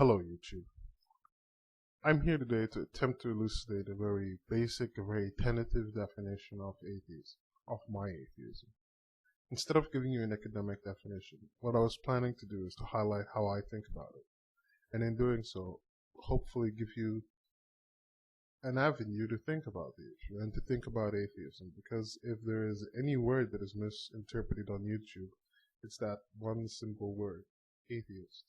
Hello YouTube. I'm here today to attempt to elucidate a very basic, a very tentative definition of atheism, of my atheism. Instead of giving you an academic definition, what I was planning to do is to highlight how I think about it, and in doing so, hopefully give you an avenue to think about the issue and to think about atheism, because if there is any word that is misinterpreted on YouTube, it's that one simple word, atheist.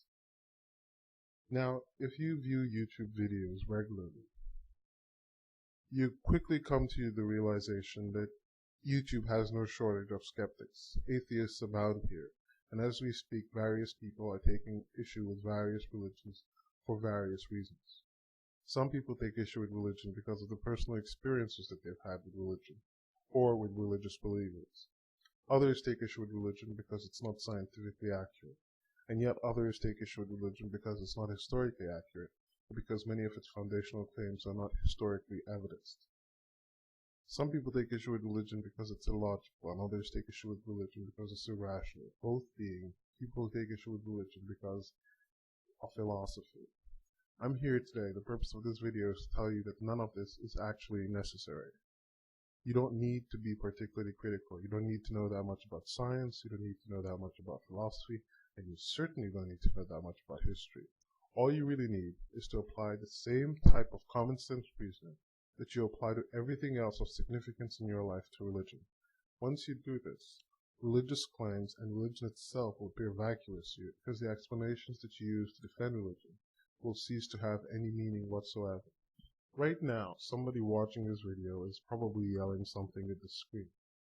Now, if you view YouTube videos regularly, you quickly come to the realization that YouTube has no shortage of skeptics. Atheists abound here, and as we speak, various people are taking issue with various religions for various reasons. Some people take issue with religion because of the personal experiences that they've had with religion, or with religious believers. Others take issue with religion because it's not scientifically accurate. And yet others take issue with religion because it's not historically accurate, or because many of its foundational claims are not historically evidenced. Some people take issue with religion because it's illogical, and others take issue with religion because it's irrational, both being people who take issue with religion because of philosophy. I'm here today, the purpose of this video is to tell you that none of this is actually necessary. You don't need to be particularly critical. You don't need to know that much about science, you don't need to know that much about philosophy, and you certainly don't need to know that much about history. All you really need is to apply the same type of common sense reasoning that you apply to everything else of significance in your life to religion. Once you do this, religious claims and religion itself will appear vacuous to you, because the explanations that you use to defend religion will cease to have any meaning whatsoever. Right now, somebody watching this video is probably yelling something at the screen.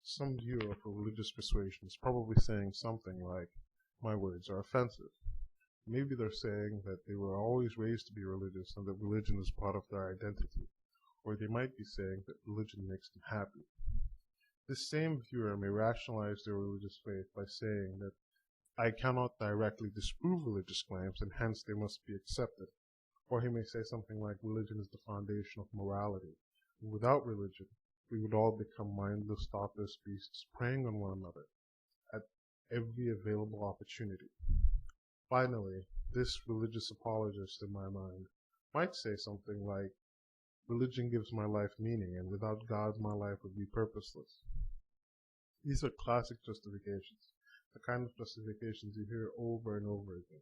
Some viewer of a religious persuasion is probably saying something like, "My words are offensive." Maybe they're saying that they were always raised to be religious and that religion is part of their identity. Or they might be saying that religion makes them happy. This same viewer may rationalize their religious faith by saying that I cannot directly disprove religious claims and hence they must be accepted. Or he may say something like religion is the foundation of morality. And without religion, we would all become mindless, thoughtless beasts preying on one another at every available opportunity. Finally, this religious apologist in my mind might say something like, religion gives my life meaning, and without God my life would be purposeless. These are classic justifications, the kind of justifications you hear over and over again.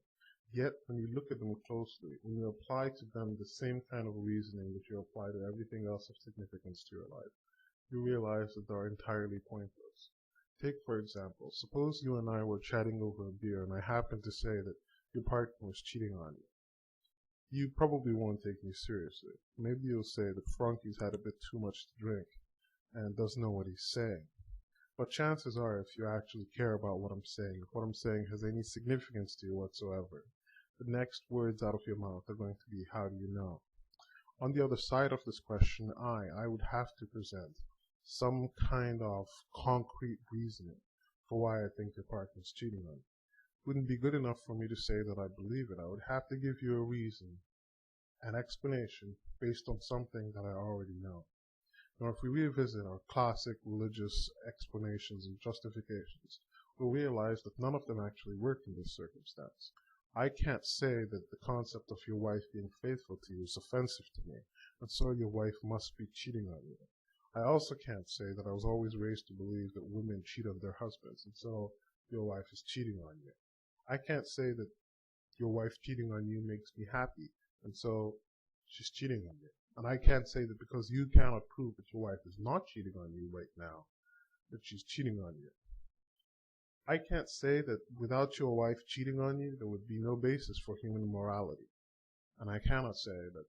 Yet, when you look at them closely, when you apply to them the same kind of reasoning that you apply to everything else of significance to your life, you realize that they are entirely pointless. Take, for example, suppose you and I were chatting over a beer and I happened to say that your partner was cheating on you. You probably won't take me seriously. Maybe you'll say that Franky's had a bit too much to drink and doesn't know what he's saying. But chances are, if you actually care about what I'm saying, if what I'm saying has any significance to you whatsoever, the next words out of your mouth are going to be, how do you know? On the other side of this question, I would have to present some kind of concrete reasoning for why I think your partner's cheating on you. It wouldn't be good enough for me to say that I believe it. I would have to give you a reason, an explanation based on something that I already know. Now, if we revisit our classic religious explanations and justifications, we'll realize that none of them actually work in this circumstance. I can't say that the concept of your wife being faithful to you is offensive to me, and so your wife must be cheating on you. I also can't say that I was always raised to believe that women cheat on their husbands, and so your wife is cheating on you. I can't say that your wife cheating on you makes me happy, and so she's cheating on you. And I can't say that because you cannot prove that your wife is not cheating on you right now, that she's cheating on you. I can't say that without your wife cheating on you, there would be no basis for human morality. And I cannot say that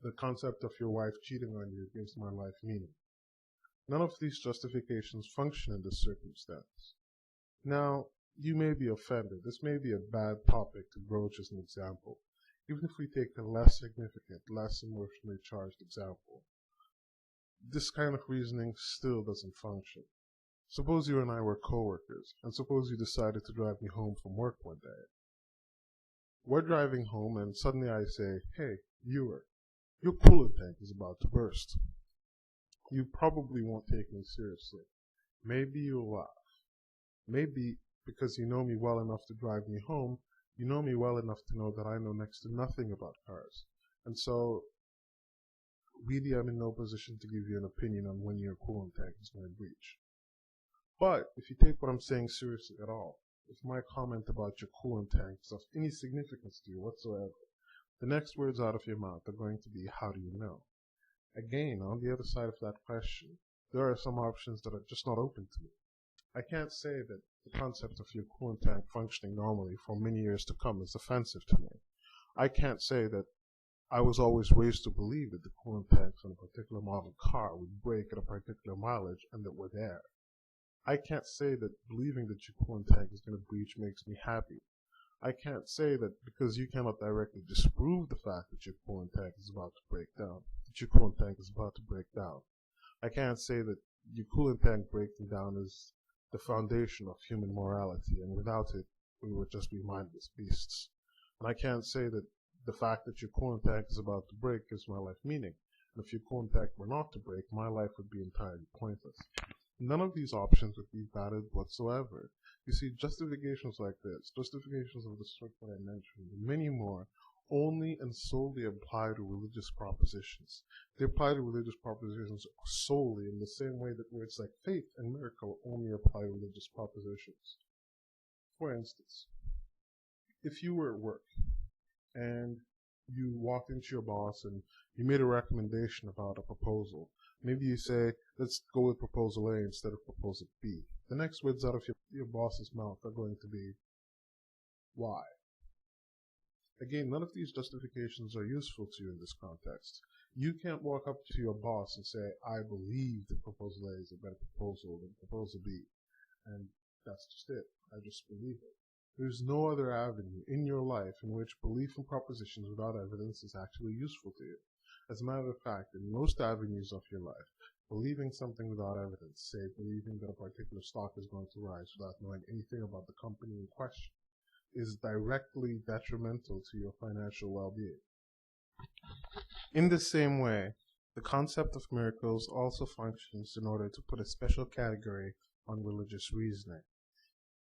the concept of your wife cheating on you gives my life meaning. None of these justifications function in this circumstance. Now, you may be offended. This may be a bad topic to broach as an example. Even if we take a less significant, less emotionally charged example, this kind of reasoning still doesn't function. Suppose you and I were co-workers, and suppose you decided to drive me home from work one day. We're driving home, and suddenly I say, "Hey, viewer, your coolant tank is about to burst." You probably won't take me seriously. Maybe you'll laugh. Maybe, because you know me well enough to drive me home, You know me well enough to know that I know next to nothing about cars. And so, really, I'm in no position to give you an opinion on when your coolant tank is going to breach. But if you take what I'm saying seriously at all, if my comment about your coolant tank is of any significance to you whatsoever, the next words out of your mouth are going to be, how do you know? Again, on the other side of that question, there are some options that are just not open to me. I can't say that the concept of your coolant tank functioning normally for many years to come is offensive to me. I can't say that I was always raised to believe that the coolant tanks on a particular model car would break at a particular mileage and that we're there. I can't say that believing that your coolant tank is going to breach makes me happy. I can't say that because you cannot directly disprove the fact that your coolant tank is about to break down, I can't say that your coolant tank breaking down is the foundation of human morality, and without it, we would just be mindless beasts. And I can't say that the fact that your coolant tank is about to break gives my life meaning. And if your coolant tank were not to break, my life would be entirely pointless. None of these options would be valid whatsoever. You see, justifications like this, justifications of the sort that I mentioned, and many more, only and solely apply to religious propositions. They apply to religious propositions solely in the same way that words like faith and miracle only apply to religious propositions. For instance, if you were at work and you walked into your boss and you made a recommendation about a proposal, maybe you say, let's go with proposal A instead of proposal B. The next words out of your boss's mouth are going to be, why? Again, none of these justifications are useful to you in this context. You can't walk up to your boss and say, I believe that proposal A is a better proposal than proposal B. And that's just it. I just believe it. There's no other avenue in your life in which belief in propositions without evidence is actually useful to you. As a matter of fact, in most avenues of your life, believing something without evidence, say believing that a particular stock is going to rise without knowing anything about the company in question, is directly detrimental to your financial well-being. In the same way, the concept of miracles also functions in order to put a special category on religious reasoning.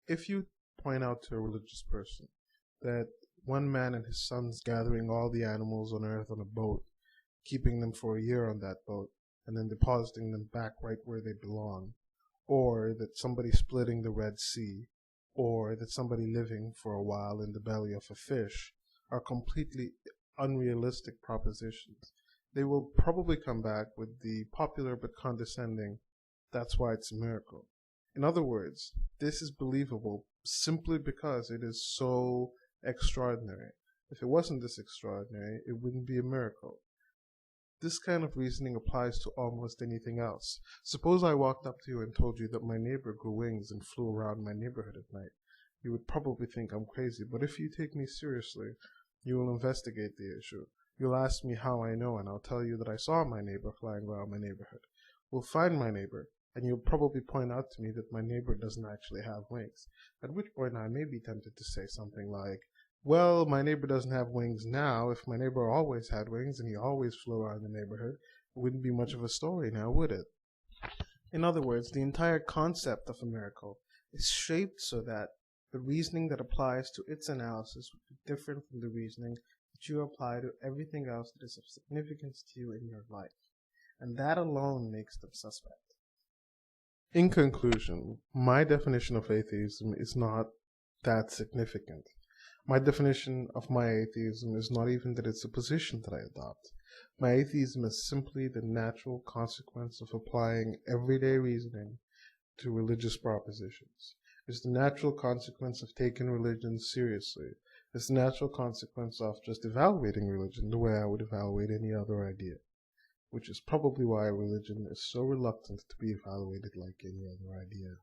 If you point out to a religious person that one man and his sons gathering all the animals on earth on a boat, keeping them for a year on that boat, and then depositing them back right where they belong, or that somebody splitting the Red Sea, or that somebody living for a while in the belly of a fish, are completely unrealistic propositions, they will probably come back with the popular but condescending, that's why it's a miracle. In other words, this is believable simply because it is so extraordinary. If it wasn't this extraordinary, it wouldn't be a miracle. This kind of reasoning applies to almost anything else. Suppose I walked up to you and told you that my neighbor grew wings and flew around my neighborhood at night. You would probably think I'm crazy, but if you take me seriously, you will investigate the issue. You'll ask me how I know, and I'll tell you that I saw my neighbor flying around my neighborhood. We'll find my neighbor, and you'll probably point out to me that my neighbor doesn't actually have wings, at which point I may be tempted to say something like, well, my neighbor doesn't have wings now. If my neighbor always had wings and he always flew around the neighborhood, it wouldn't be much of a story now, would it? In other words, the entire concept of a miracle is shaped so that the reasoning that applies to its analysis would be different from the reasoning that you apply to everything else that is of significance to you in your life. And that alone makes them suspect. In conclusion, my definition of atheism is not that significant. My definition of my atheism is not even that it's a position that I adopt. My atheism is simply the natural consequence of applying everyday reasoning to religious propositions. It's the natural consequence of taking religion seriously. It's the natural consequence of just evaluating religion the way I would evaluate any other idea, which is probably why religion is so reluctant to be evaluated like any other idea.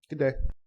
Good day.